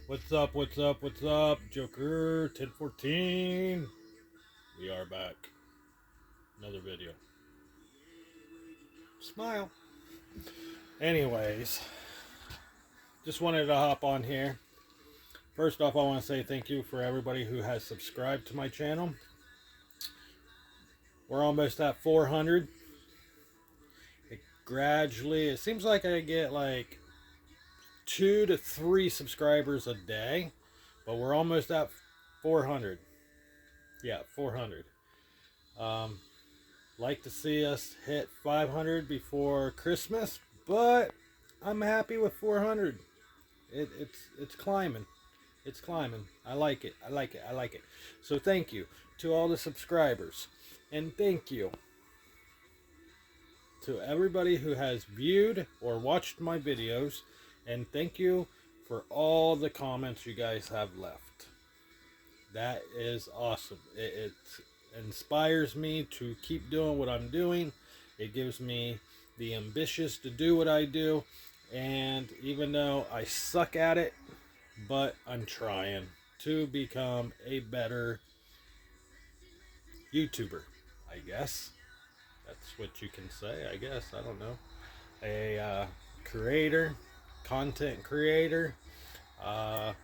What's up? What's up? What's up? Joker 1014. We are back. Another video. Smile. Anyways, just wanted to hop on here. First off, I want to say thank you for everybody who has subscribed to my channel. We're almost at 400. It seems like I get like 2 to 3 subscribers a day, but we're almost at 400. Yeah, 400. Um, like to see us hit 500 before Christmas, but I'm happy with 400. It's climbing. It's climbing. I like it. I like it. I like it. So thank you to all the subscribers, and thank you to everybody who has viewed or watched my videos, and thank you for all the comments you guys have left. That is awesome. It inspires me to keep doing what I'm doing. It gives me the ambitious to do what I do. And even though I suck at it, but I'm trying to become a better YouTuber, I guess. That's what you can say, I guess. I don't know. A creator, content creator. Uh,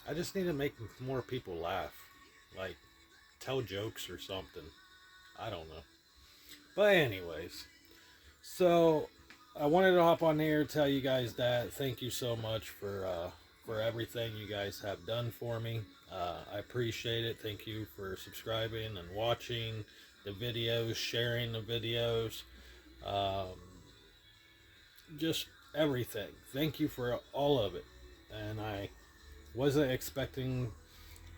I just need to make more people laugh. Like, tell jokes or something. I don't know. But anyways, so I wanted to hop on here and tell you guys that thank you so much for everything you guys have done for me. I appreciate it. Thank you for subscribing and watching the videos, sharing the videos, um, just everything. Thank you for all of it. And I wasn't expecting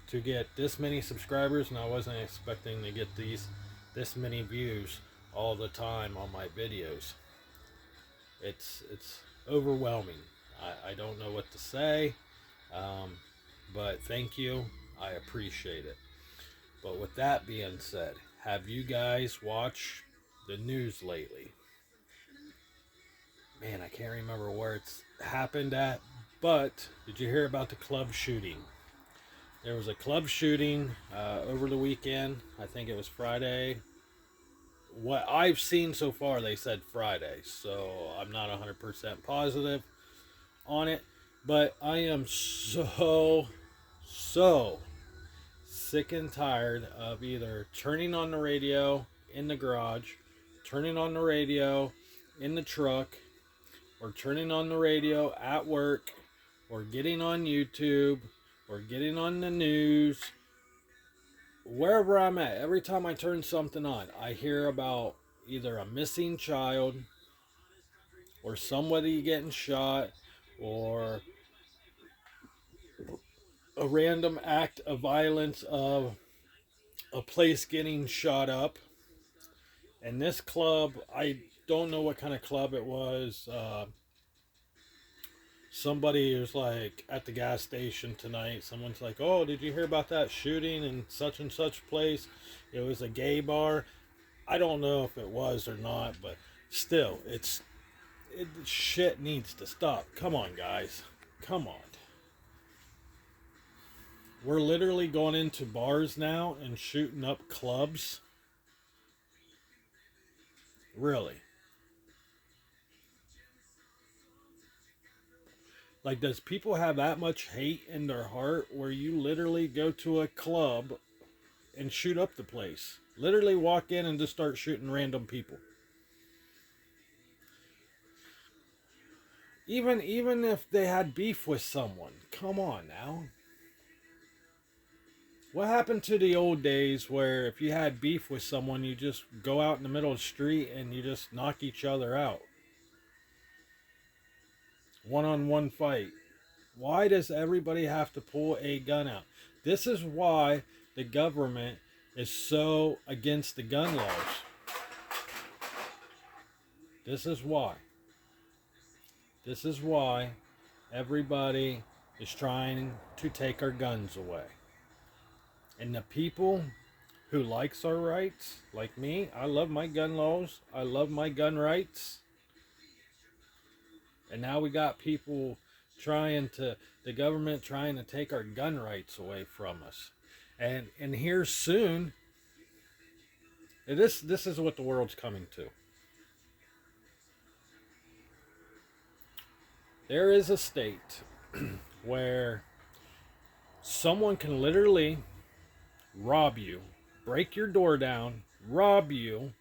to get this many subscribers, and I wasn't expecting to get this many views all the time on my videos. It's overwhelming. I don't know what to say, but thank you. I appreciate it. But with that being said, have you guys watched the news lately? Man, I can't remember where it's happened at, but did you hear about the club shooting? There was a club shooting over the weekend. I think it was Friday. What I've seen so far, they said Friday, so I'm not 100% positive on it. But I am so sick and tired of either turning on the radio in the garage, turning on the radio in the truck, or turning on the radio at work, or getting on YouTube, or getting on the news. Wherever I'm at, every time I turn something on, I hear about either a missing child, or somebody getting shot, or a random act of violence of a place getting shot up. And this club, I don't know what kind of club it was. Somebody was like at the gas station tonight. Someone's like, "Oh, did you hear about that shooting in such and such place? It was a gay bar." I don't know if it was or not, but still, shit needs to stop. Come on, guys. Come on. We're literally going into bars now and shooting up clubs. Really? Like, does people have that much hate in their heart where you literally go to a club and shoot up the place? Literally walk in and just start shooting random people. Even if they had beef with someone. Come on now. What happened to the old days where if you had beef with someone, you just go out in the middle of the street and you just knock each other out? One-on-one fight. Why does everybody have to pull a gun out? This is why the government is so against the gun laws. This is why. This is why everybody is trying to take our guns away. And the people who likes our rights, like me, I love my gun laws. I love my gun rights. And now we got people the government trying to take our gun rights away from us. And here soon, this is what the world's coming to. There is a state where someone can literally rob you, break your door down, rob you.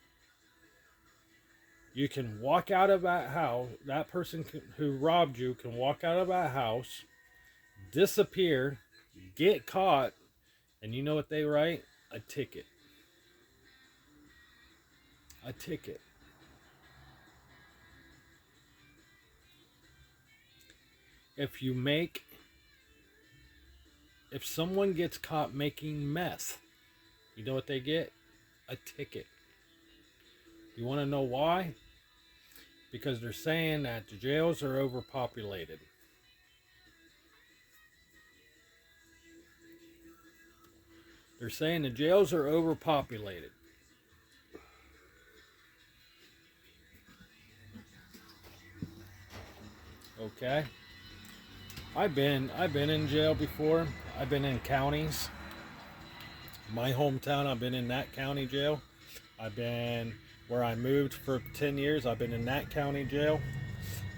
You can walk out of that house. That person who robbed you can walk out of that house, disappear, get caught, and you know what they write? A ticket. A ticket. If someone gets caught making meth, you know what they get? A ticket. You want to know why? Because they're saying that the jails are overpopulated. They're saying the jails are overpopulated. Okay? I've been in jail before. I've been in counties. My hometown, I've been in that county jail. I've been where I moved for 10 years. I've been in that county jail.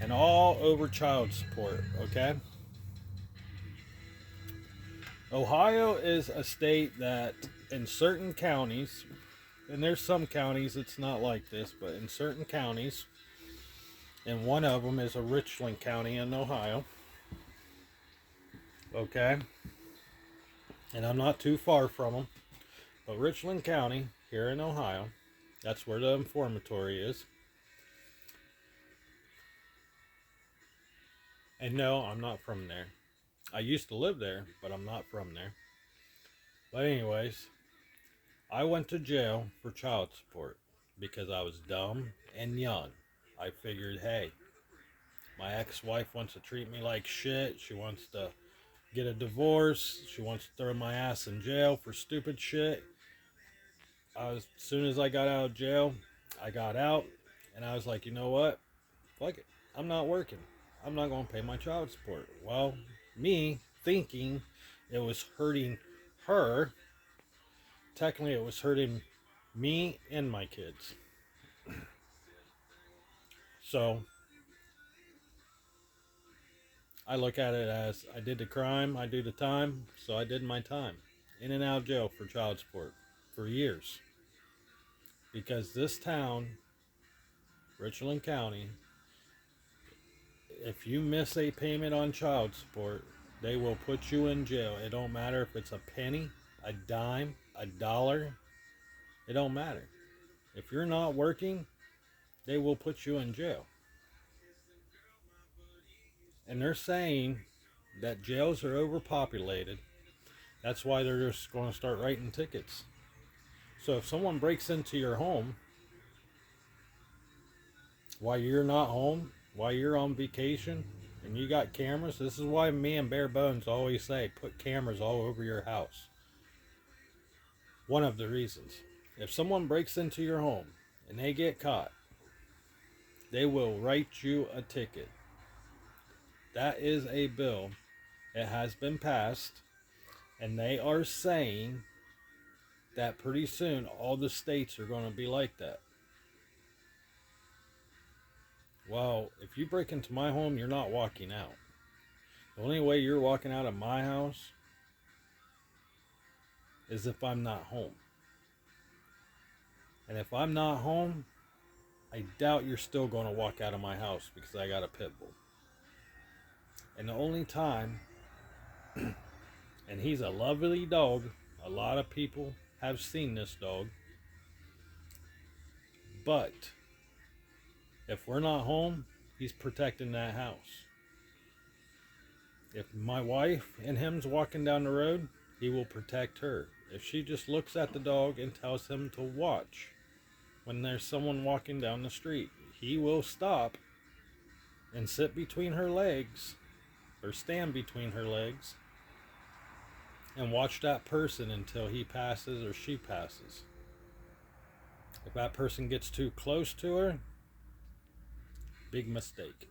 And all over child support, okay? Ohio is a state that in certain counties, and there's some counties it's not like this, but in certain counties, and one of them is a Richland County in Ohio, okay? And I'm not too far from them, but Richland County here in Ohio, that's where the informatory is. And no, I'm not from there. I used to live there, but I'm not from there. But anyways, I went to jail for child support because I was dumb and young. I figured, hey, my ex-wife wants to treat me like shit. She wants to get a divorce. She wants to throw my ass in jail for stupid shit. As soon as I got out of jail, I got out, and I was like, you know what? Fuck it. I'm not working. I'm not going to pay my child support. Well, me thinking it was hurting her, technically it was hurting me and my kids. So I look at it as I did the crime, I do the time, so I did my time. In and out of jail for child support for years. Because this town, Richland County, if you miss a payment on child support, they will put you in jail. It don't matter if it's a penny, a dime, a dollar. It don't matter. If you're not working, they will put you in jail. And they're saying that jails are overpopulated. That's why they're just going to start writing tickets. So if someone breaks into your home while you're not home, while you're on vacation, and you got cameras, this is why me and Bare Bones always say put cameras all over your house. One of the reasons. If someone breaks into your home and they get caught, they will write you a ticket. That is a bill. It has been passed, and they are saying that pretty soon all the states are going to be like that. Well, if you break into my home, you're not walking out. The only way you're walking out of my house is if I'm not home. And if I'm not home, I doubt you're still going to walk out of my house because I got a pit bull. And the only time, and he's a lovely dog, a lot of people have seen this dog, but if we're not home, he's protecting that house. If my wife and him's walking down the road, he will protect her. If she just looks at the dog and tells him to watch when there's someone walking down the street, he will stop and sit between her legs, or stand between her legs, and watch that person until he passes or she passes. If that person gets too close to her, big mistake.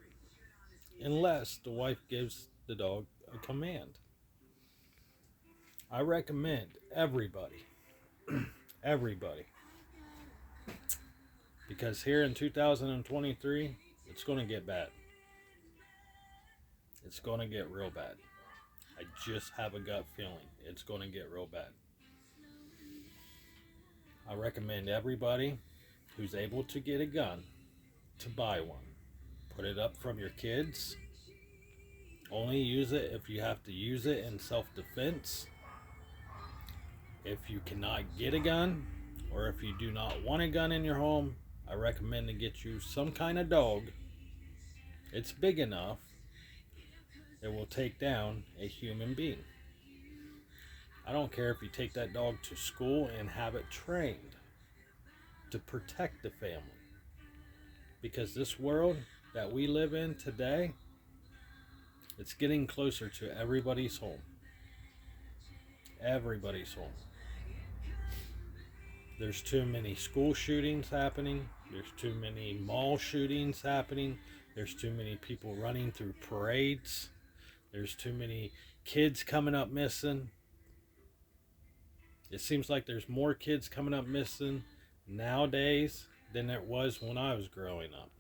unless the wife gives the dog a command. I recommend everybody, everybody, because here in 2023, it's going to get bad. It's going to get real bad. I just have a gut feeling it's going to get real bad. I recommend everybody who's able to get a gun to buy one. Put it up from your kids. Only use it if you have to use it in self-defense. If you cannot get a gun, or if you do not want a gun in your home, I recommend to get you some kind of dog. It's big enough it will take down a human being. I don't care if you take that dog to school and have it trained to protect the family. Because this world that we live in today, it's getting closer to everybody's home. Everybody's home. There's too many school shootings happening. There's too many mall shootings happening. There's too many people running through parades. There's too many kids coming up missing. It seems like there's more kids coming up missing nowadays than there was when I was growing up.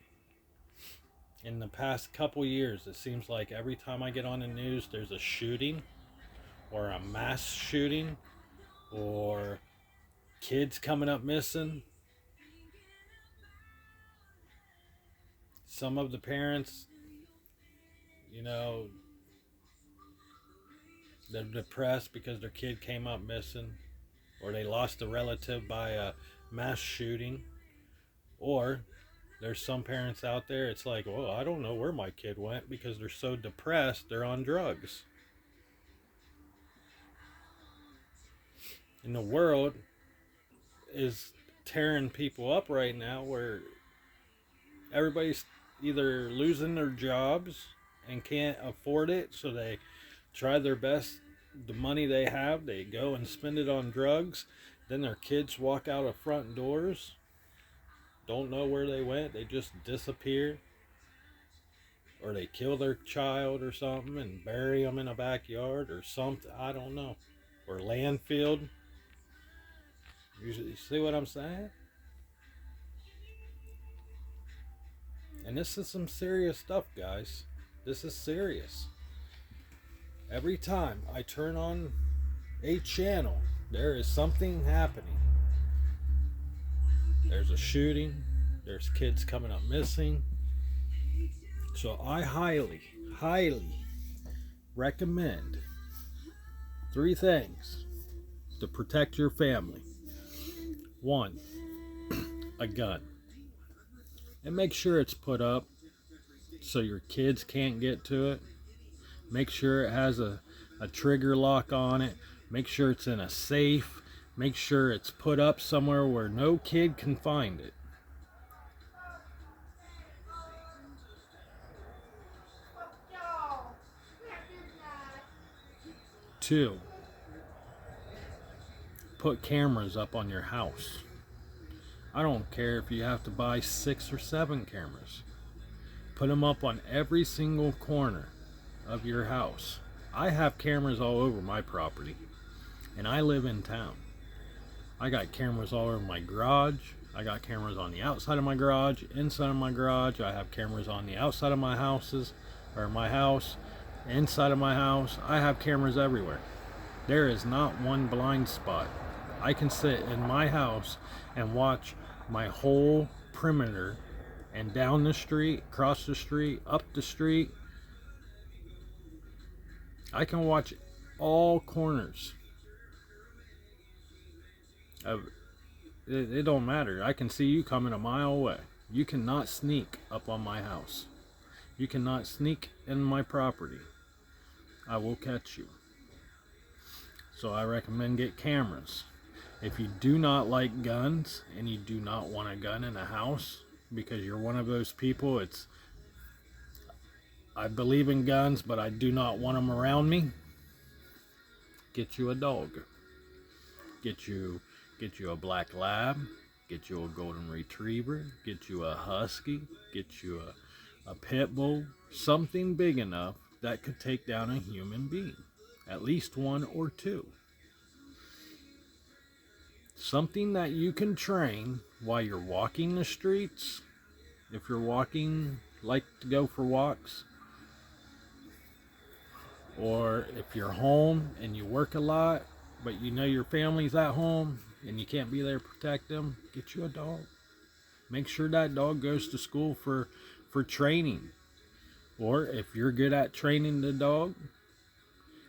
In the past couple years, it seems like every time I get on the news, there's a shooting or a mass shooting or kids coming up missing. Some of the parents, they're depressed because their kid came up missing, or they lost a relative by a mass shooting. Or there's some parents out there, it's like, well, I don't know where my kid went because they're so depressed, they're on drugs. And the world is tearing people up right now where everybody's either losing their jobs and can't afford it, so they try their best. The money they have, they go and spend it on drugs. Then their kids walk out of front doors, don't know where they went, they just disappear. Or they kill their child or something and bury them in a backyard or something, I don't know. Or landfill. You see what I'm saying? And this is some serious stuff, guys. This is serious. Every time I turn on a channel, there is something happening. There's a shooting. There's kids coming up missing. So I highly, highly recommend 3 things to protect your family. 1, a gun. And make sure it's put up so your kids can't get to it. Make sure it has a trigger lock on it. Make sure it's in a safe. Make sure it's put up somewhere where no kid can find it. 2, put cameras up on your house. I don't care if you have to buy 6 or 7 cameras. Put them up on every single corner of your house. I have cameras all over my property, and I live in town. I got cameras all over my garage. I got cameras on the outside of my garage, inside of my garage. I have cameras on the outside of my houses, or my house, inside of my house. I have cameras everywhere. There is not one blind spot. I can sit in my house and watch my whole perimeter, and down the street, across the street, up the street. I can watch all corners. It don't matter. I can see you coming a mile away. You cannot sneak up on my house. You cannot sneak in my property. I will catch you. So I recommend get cameras. If you do not like guns and you do not want a gun in a house because you're one of those people, I believe in guns, but I do not want them around me, get you a dog. Get you a black lab, get you a golden retriever, get you a husky, get you A pit bull, something big enough that could take down a human being, at least one or two. Something that you can train while you're walking the streets, if you're walking, like to go for walks, or if you're home and you work a lot, but you know your family's at home and you can't be there to protect them, get you a dog. Make sure that dog goes to school for training. Or if you're good at training the dog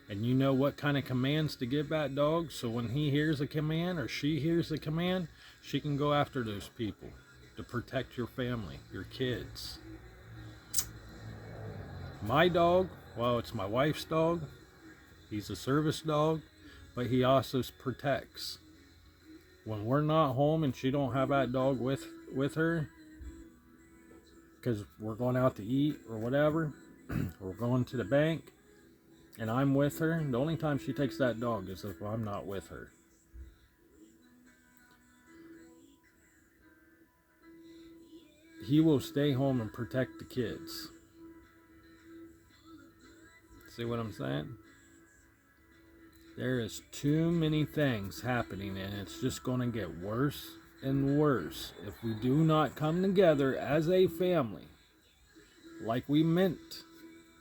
and you know what kind of commands to give that dog, so when he hears a command or she hears a command, she can go after those people to protect your family, your kids. My dog, well, it's my wife's dog. He's a service dog, but he also protects. When we're not home and she don't have that dog with her, because we're going out to eat or whatever, or we're going to the bank, and I'm with her, the only time she takes that dog is if I'm not with her. He will stay home and protect the kids. See what I'm saying? There is too many things happening, and it's just going to get worse and worse if we do not come together as a family like we meant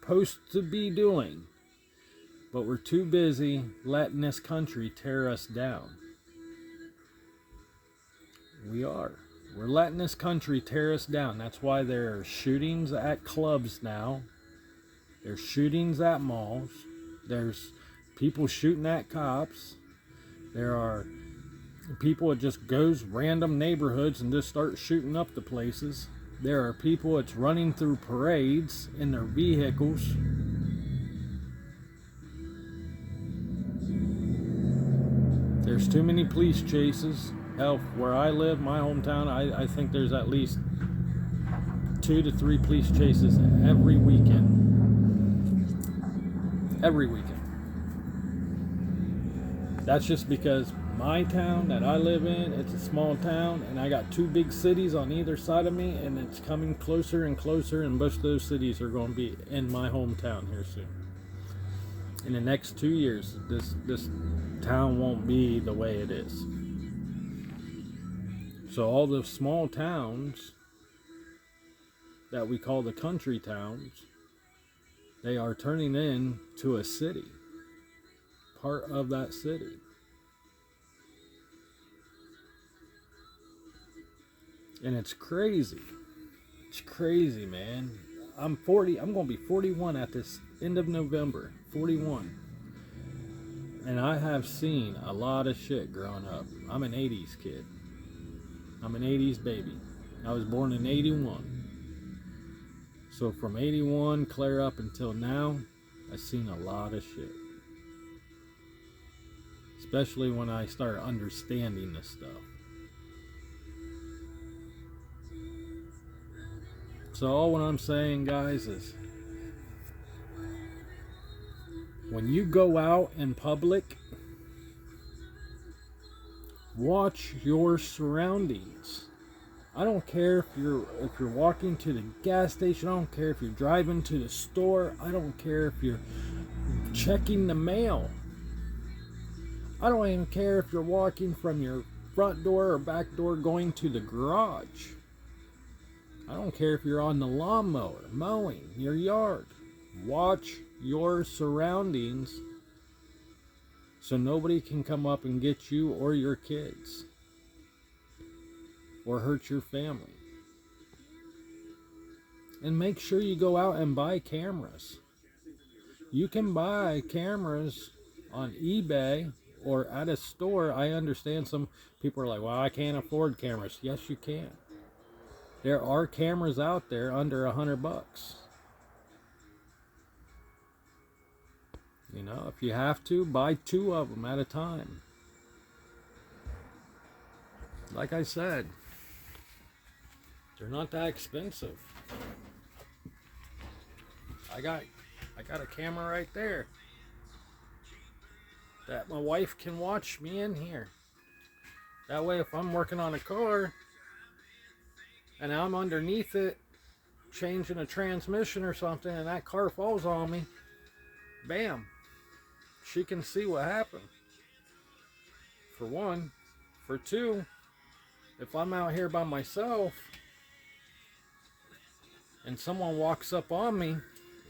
supposed to be doing, but we're too busy letting this country tear us down. We're letting this country tear us down. That's why there are shootings at clubs now. There's shootings at malls. There's people shooting at cops. There are people that just goes random neighborhoods and just start shooting up the places. There are people that's running through parades in their vehicles. There's too many police chases. Hell, where I live, my hometown, I think there's at least 2 to 3 police chases every weekend. Every weekend. That's just because my town that I live in, it's a small town, and I got 2 big cities on either side of me, and it's coming closer and closer, and most of those cities are going to be in my hometown here soon. In the next 2 years, this town won't be the way it is. So all the small towns that we call the country towns, they are turning into a city, part of that city. And it's crazy. It's crazy, man. I'm 40. I'm going to be 41 at this end of November. 41. And I have seen a lot of shit growing up. I'm an 80s kid. I'm an 80s baby. I was born in 81. So from 81 clear up until now, I've seen a lot of shit. Especially when I start understanding this stuff. So all what I'm saying, guys, is when you go out in public, watch your surroundings. I don't care if you're walking to the gas station. I don't care if you're driving to the store. I don't care if you're checking the mail. I don't even care if you're walking from your front door or back door going to the garage. I don't care if you're on the lawnmower, mowing your yard. Watch your surroundings so nobody can come up and get you or your kids or hurt your family. And make sure you go out and buy cameras. You can buy cameras on eBay or at a store. I understand some people are like, well, I can't afford cameras. Yes, you can. There are cameras out there under $100. You know, if you have to, buy 2 of them at a time. Like I said, they're not that expensive. I got a camera right there that my wife can watch me in here. That way, if I'm working on a car and I'm underneath it, changing a transmission or something and that car falls on me, bam, she can see what happened. For one. For two, if I'm out here by myself and someone walks up on me,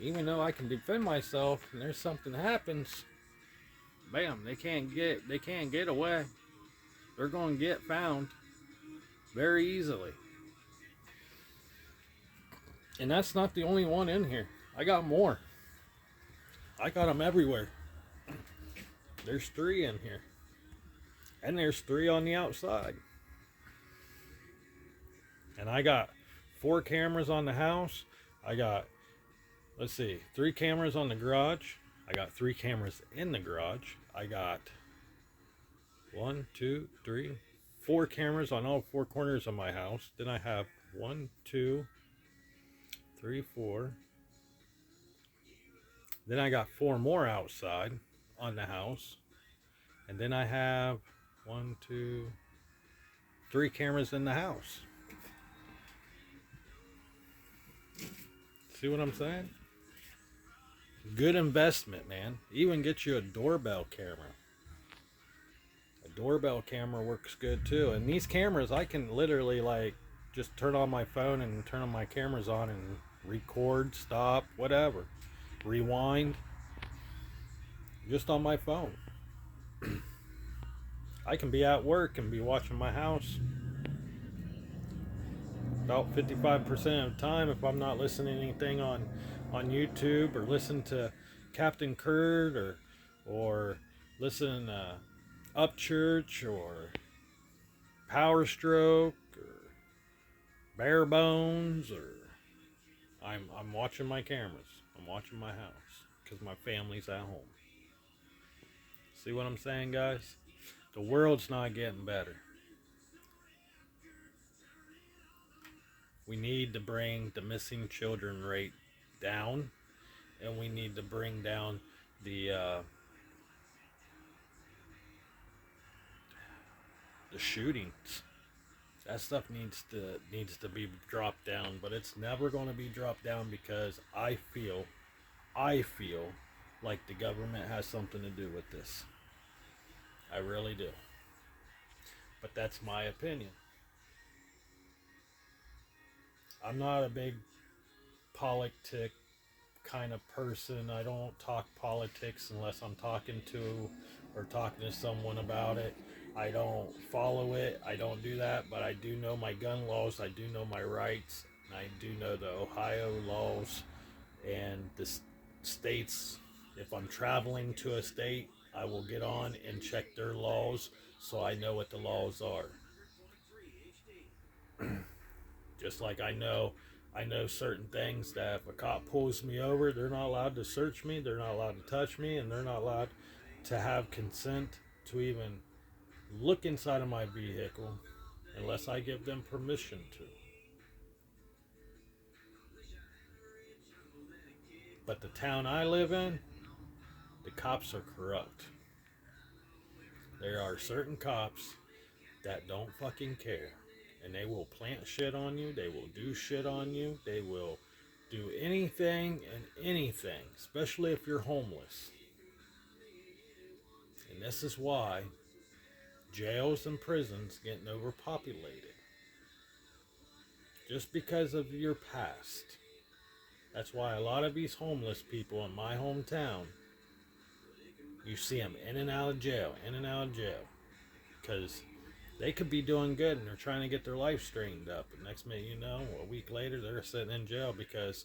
even though I can defend myself, and there's something happens, bam, they can't get away. They're going to get found very easily. And that's not the only one in here. I got more. I got them everywhere. There's 3 in here. And there's 3 on the outside. And I got 4 cameras on the house. I got, let's see, 3 cameras on the garage. I got 3 cameras in the garage. I got 1, 2, 3, 4 cameras on all 4 corners of my house. Then I have 1, 2, 3, 4. Then I got 4 more outside on the house. And then I have 1, 2, 3 cameras in the house. See what I'm saying? Good investment, man. Even get you a doorbell camera. A doorbell camera works good too. And these cameras, I can literally like just turn on my phone and turn on my cameras on and record, stop, whatever. Rewind. Just on my phone. I can be at work and be watching my house. About 55% of the time, if I'm not listening to anything on YouTube, or listen to Captain Kurt, or listen to Upchurch or Power Stroke or Bare Bones, or I'm watching my cameras. I'm watching my house because my family's at home. See what I'm saying, guys? The world's not getting better. We need to bring the missing children rate down, and we need to bring down the shootings. That stuff needs to be dropped down, but it's never going to be dropped down because I feel like the government has something to do with this. I really do. But that's my opinion. I'm not a big politic kind of person. I don't talk politics unless I'm talking to someone about it. I don't follow it. I don't do that, but I do know my gun laws. I do know my rights. And I do know the Ohio laws and the states. If I'm traveling to a state, I will get on and check their laws so I know what the laws are. Just like I know certain things that if a cop pulls me over, they're not allowed to search me, they're not allowed to touch me, and they're not allowed to have consent to even look inside of my vehicle unless I give them permission to. But the town I live in, the cops are corrupt. There are certain cops that don't fucking care. And they will plant shit on you. They will do shit on you. They will do anything and anything, especially if you're homeless. And this is why jails and prisons getting overpopulated. Just because of your past. That's why a lot of these homeless people in my hometown, you see them in and out of jail, because they could be doing good and they're trying to get their life straightened up. And next minute you know, a week later, they're sitting in jail because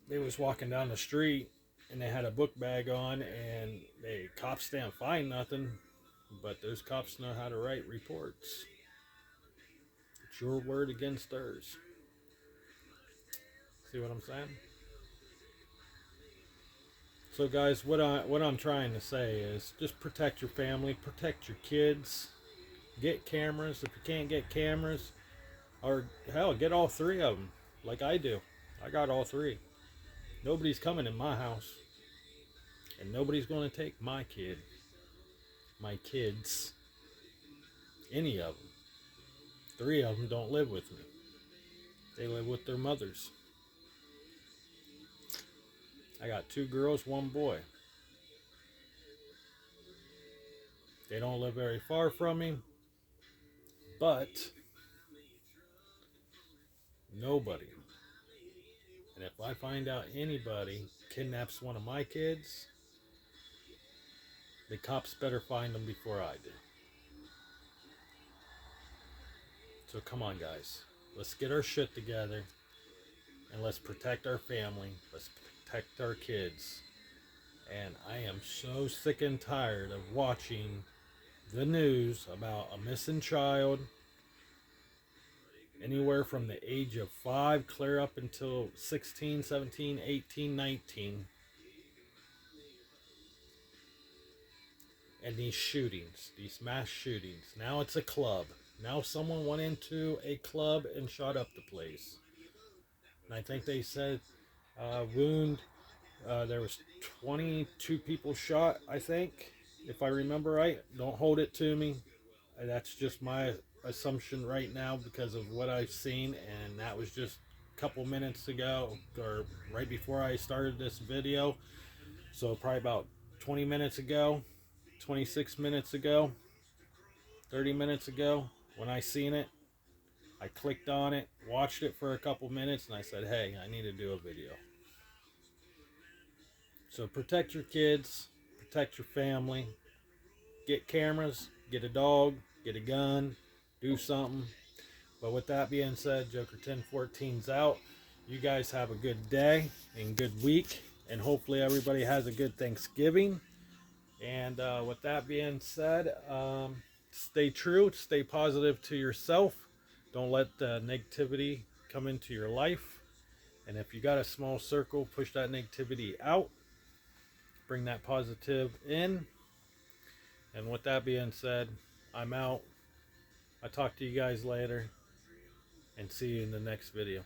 they was walking down the street and they had a book bag on and the cops didn't find nothing, but those cops know how to write reports. It's your word against theirs. See what I'm saying? So guys, what I'm trying to say is just protect your family, protect your kids, get cameras. If you can't get cameras, or hell, get all 3 of them, like I do. I got all 3. Nobody's coming in my house, and nobody's going to take my kids, any of them. 3 of them don't live with me. They live with their mothers. I got 2 girls, 1 boy. They don't live very far from me, but nobody. And if I find out anybody kidnaps one of my kids, the cops better find them before I do. So come on, guys. Let's get our shit together and let's protect our family. Let's protect our kids. And I am so sick and tired of watching the news about a missing child anywhere from the age of 5 clear up until 16, 17, 18, 19. And these shootings, these mass shootings. Now it's a club. Now someone went into a club and shot up the place. And I think they said there was 22 people shot, I think, if I remember right. Don't hold it to me. That's just my assumption right now because of what I've seen, and that was just a couple minutes ago, or right before I started this video. So probably about 20 minutes ago, 26 minutes ago, 30 minutes ago, when I seen it. I clicked on it, watched it for a couple minutes, and I said, hey, I need to do a video. So protect your kids, protect your family, get cameras, get a dog, get a gun, do something. But with that being said, Joker 1014's out. You guys have a good day and good week, and hopefully everybody has a good Thanksgiving. And with that being said, stay true, stay positive to yourself. Don't let negativity come into your life. And if you got a small circle, push that negativity out. Bring that positive in. And with that being said, I'm out. I'll talk to you guys later and see you in the next video.